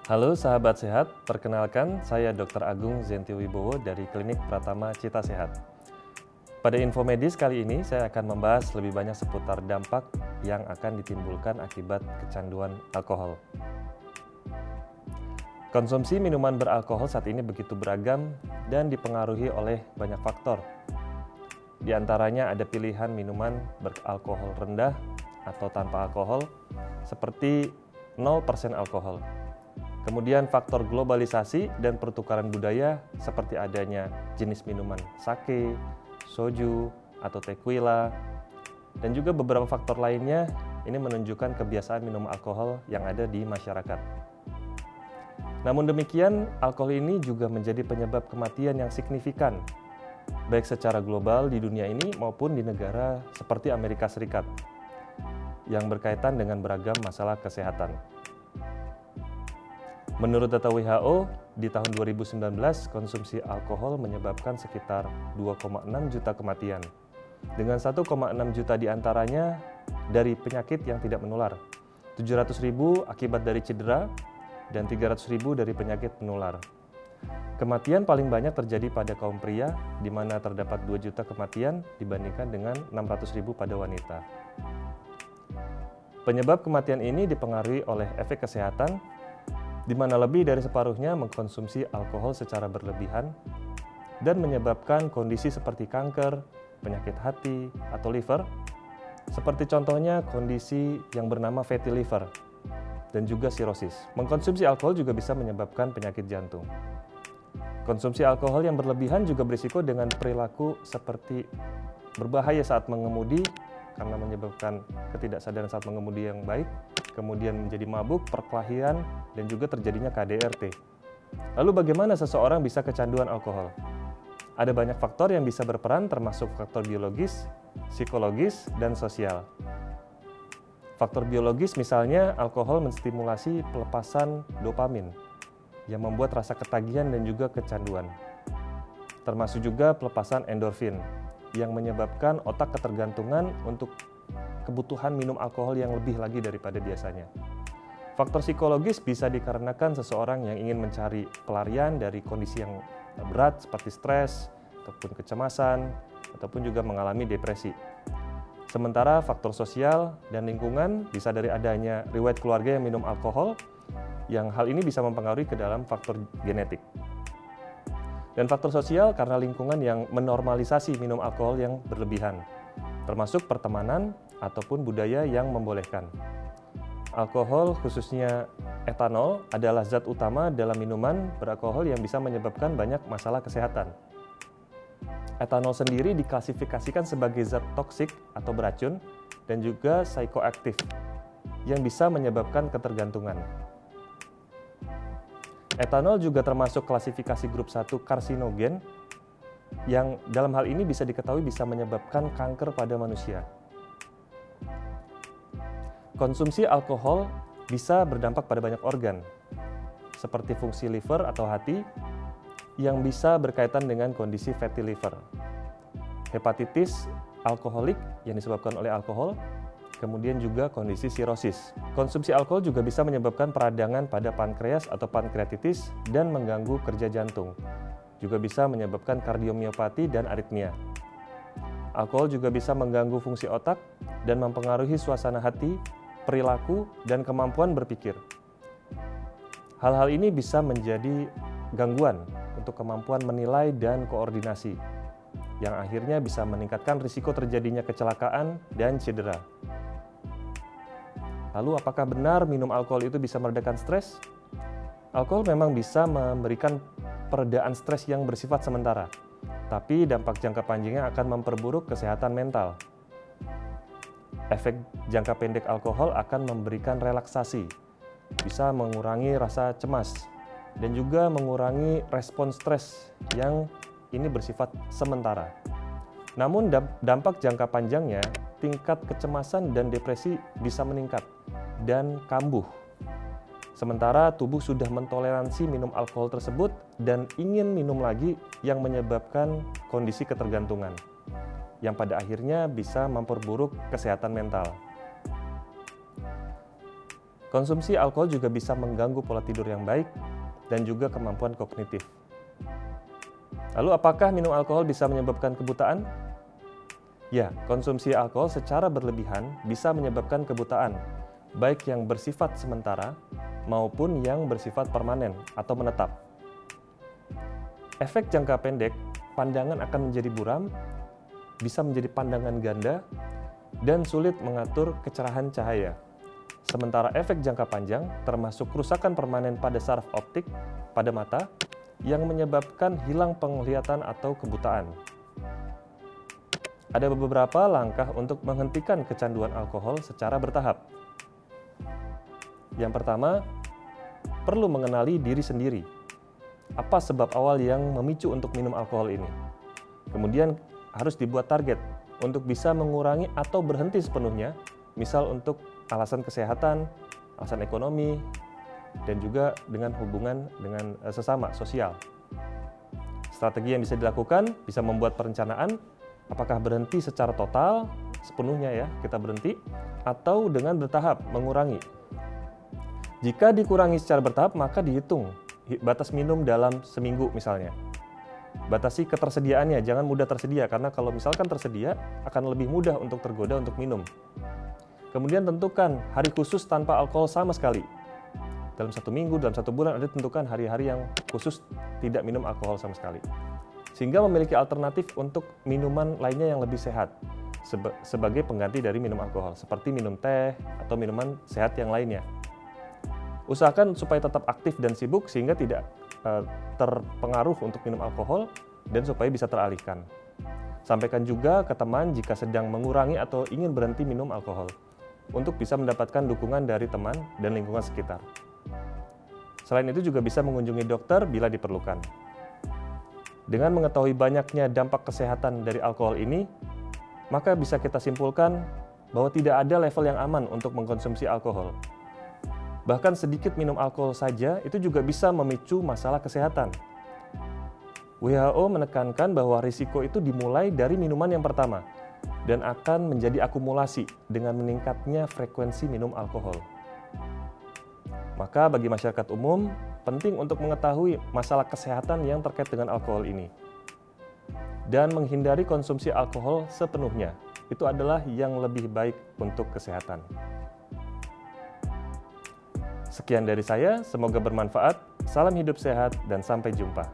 Halo sahabat sehat, perkenalkan saya Dr. Agung Zentio Wibowo dari Klinik Pratama Cita Sehat. Pada info medis kali ini saya akan membahas lebih banyak seputar dampak yang akan ditimbulkan akibat kecanduan alkohol. Konsumsi minuman beralkohol saat ini begitu beragam dan dipengaruhi oleh banyak faktor. Di antaranya ada pilihan minuman beralkohol rendah atau tanpa alkohol seperti 0% alkohol. Kemudian faktor globalisasi dan pertukaran budaya seperti adanya jenis minuman sake, soju, atau tequila, dan juga beberapa faktor lainnya ini menunjukkan kebiasaan minum alkohol yang ada di masyarakat. Namun demikian, alkohol ini juga menjadi penyebab kematian yang signifikan, baik secara global di dunia ini maupun di negara seperti Amerika Serikat, yang berkaitan dengan beragam masalah kesehatan. Menurut data WHO, di tahun 2019, konsumsi alkohol menyebabkan sekitar 2,6 juta kematian, dengan 1,6 juta diantaranya dari penyakit yang tidak menular, 700.000 akibat dari cedera, dan 300.000 dari penyakit menular. Kematian paling banyak terjadi pada kaum pria, di mana terdapat 2 juta kematian dibandingkan dengan 600.000 pada wanita. Penyebab kematian ini dipengaruhi oleh efek kesehatan, di mana lebih dari separuhnya mengkonsumsi alkohol secara berlebihan dan menyebabkan kondisi seperti kanker, penyakit hati, atau liver, seperti contohnya kondisi yang bernama fatty liver dan juga sirosis. Mengkonsumsi alkohol juga bisa menyebabkan penyakit jantung. Konsumsi alkohol yang berlebihan juga berisiko dengan perilaku seperti berbahaya saat mengemudi karena menyebabkan ketidaksadaran saat mengemudi yang baik, kemudian menjadi mabuk, perkelahian, dan juga terjadinya KDRT. Lalu bagaimana seseorang bisa kecanduan alkohol? Ada banyak faktor yang bisa berperan termasuk faktor biologis, psikologis, dan sosial. Faktor biologis misalnya alkohol menstimulasi pelepasan dopamin yang membuat rasa ketagihan dan juga kecanduan. Termasuk juga pelepasan endorfin yang menyebabkan otak ketergantungan untuk kebutuhan minum alkohol yang lebih lagi daripada biasanya. Faktor psikologis bisa dikarenakan seseorang yang ingin mencari pelarian dari kondisi yang berat seperti stres, ataupun kecemasan, ataupun juga mengalami depresi. Sementara faktor sosial dan lingkungan bisa dari adanya riwayat keluarga yang minum alkohol, yang hal ini bisa mempengaruhi ke dalam faktor genetik. Dan faktor sosial karena lingkungan yang menormalisasi minum alkohol yang berlebihan, termasuk pertemanan ataupun budaya yang membolehkan. Alkohol, khususnya etanol, adalah zat utama dalam minuman beralkohol yang bisa menyebabkan banyak masalah kesehatan. Etanol sendiri diklasifikasikan sebagai zat toksik atau beracun dan juga psikoaktif yang bisa menyebabkan ketergantungan. Etanol juga termasuk klasifikasi grup 1 karsinogen yang dalam hal ini bisa diketahui bisa menyebabkan kanker pada manusia. Konsumsi alkohol bisa berdampak pada banyak organ, seperti fungsi liver atau hati, yang bisa berkaitan dengan kondisi fatty liver, hepatitis alkoholik yang disebabkan oleh alkohol, kemudian juga kondisi sirosis. Konsumsi alkohol juga bisa menyebabkan peradangan pada pankreas atau pankreatitis dan mengganggu kerja jantung. Juga bisa menyebabkan kardiomiopati dan aritmia. Alkohol juga bisa mengganggu fungsi otak dan mempengaruhi suasana hati, perilaku, dan kemampuan berpikir. Hal-hal ini bisa menjadi gangguan untuk kemampuan menilai dan koordinasi, yang akhirnya bisa meningkatkan risiko terjadinya kecelakaan dan cedera. Lalu apakah benar minum alkohol itu bisa meredakan stres? Alkohol memang bisa memberikan peredaan stres yang bersifat sementara, tapi dampak jangka panjangnya akan memperburuk kesehatan mental. Efek jangka pendek alkohol akan memberikan relaksasi, bisa mengurangi rasa cemas, dan juga mengurangi respon stres yang ini bersifat sementara. Namun dampak jangka panjangnya, tingkat kecemasan dan depresi bisa meningkat dan kambuh. Sementara tubuh sudah mentoleransi minum alkohol tersebut dan ingin minum lagi yang menyebabkan kondisi ketergantungan, yang pada akhirnya bisa memperburuk kesehatan mental. Konsumsi alkohol juga bisa mengganggu pola tidur yang baik dan juga kemampuan kognitif. Lalu apakah minum alkohol bisa menyebabkan kebutaan? Ya, konsumsi alkohol secara berlebihan bisa menyebabkan kebutaan, baik yang bersifat sementara maupun yang bersifat permanen atau menetap. Efek jangka pendek, pandangan akan menjadi buram, bisa menjadi pandangan ganda, dan sulit mengatur kecerahan cahaya. Sementara efek jangka panjang termasuk kerusakan permanen pada saraf optik pada mata yang menyebabkan hilang penglihatan atau kebutaan. Ada beberapa langkah untuk menghentikan kecanduan alkohol secara bertahap. Yang pertama, perlu mengenali diri sendiri. Apa sebab awal yang memicu untuk minum alkohol ini? Kemudian harus dibuat target untuk bisa mengurangi atau berhenti sepenuhnya, misal untuk alasan kesehatan, alasan ekonomi, dan juga dengan hubungan dengan sesama sosial. Strategi yang bisa dilakukan bisa membuat perencanaan apakah berhenti secara total, sepenuhnya ya kita berhenti, atau dengan bertahap mengurangi. Jika dikurangi secara bertahap maka dihitung batas minum dalam seminggu misalnya. Batasi ketersediaannya, jangan mudah tersedia karena kalau misalkan tersedia akan lebih mudah untuk tergoda untuk minum. Kemudian tentukan hari khusus tanpa alkohol sama sekali. Dalam 1 minggu, dalam 1 bulan Anda tentukan hari-hari yang khusus tidak minum alkohol sama sekali. Sehingga memiliki alternatif untuk minuman lainnya yang lebih sehat sebagai pengganti dari minum alkohol, seperti minum teh atau minuman sehat yang lainnya. Usahakan supaya tetap aktif dan sibuk sehingga tidak terpengaruh untuk minum alkohol dan supaya bisa teralihkan. Sampaikan juga ke teman jika sedang mengurangi atau ingin berhenti minum alkohol untuk bisa mendapatkan dukungan dari teman dan lingkungan sekitar. Selain itu juga bisa mengunjungi dokter bila diperlukan. Dengan mengetahui banyaknya dampak kesehatan dari alkohol ini, maka bisa kita simpulkan bahwa tidak ada level yang aman untuk mengkonsumsi alkohol. Bahkan sedikit minum alkohol saja itu juga bisa memicu masalah kesehatan. WHO menekankan bahwa risiko itu dimulai dari minuman yang pertama dan akan menjadi akumulasi dengan meningkatnya frekuensi minum alkohol. Maka bagi masyarakat umum, penting untuk mengetahui masalah kesehatan yang terkait dengan alkohol ini. Dan menghindari konsumsi alkohol sepenuhnya. Itu adalah yang lebih baik untuk kesehatan. Sekian dari saya, semoga bermanfaat. Salam hidup sehat dan sampai jumpa.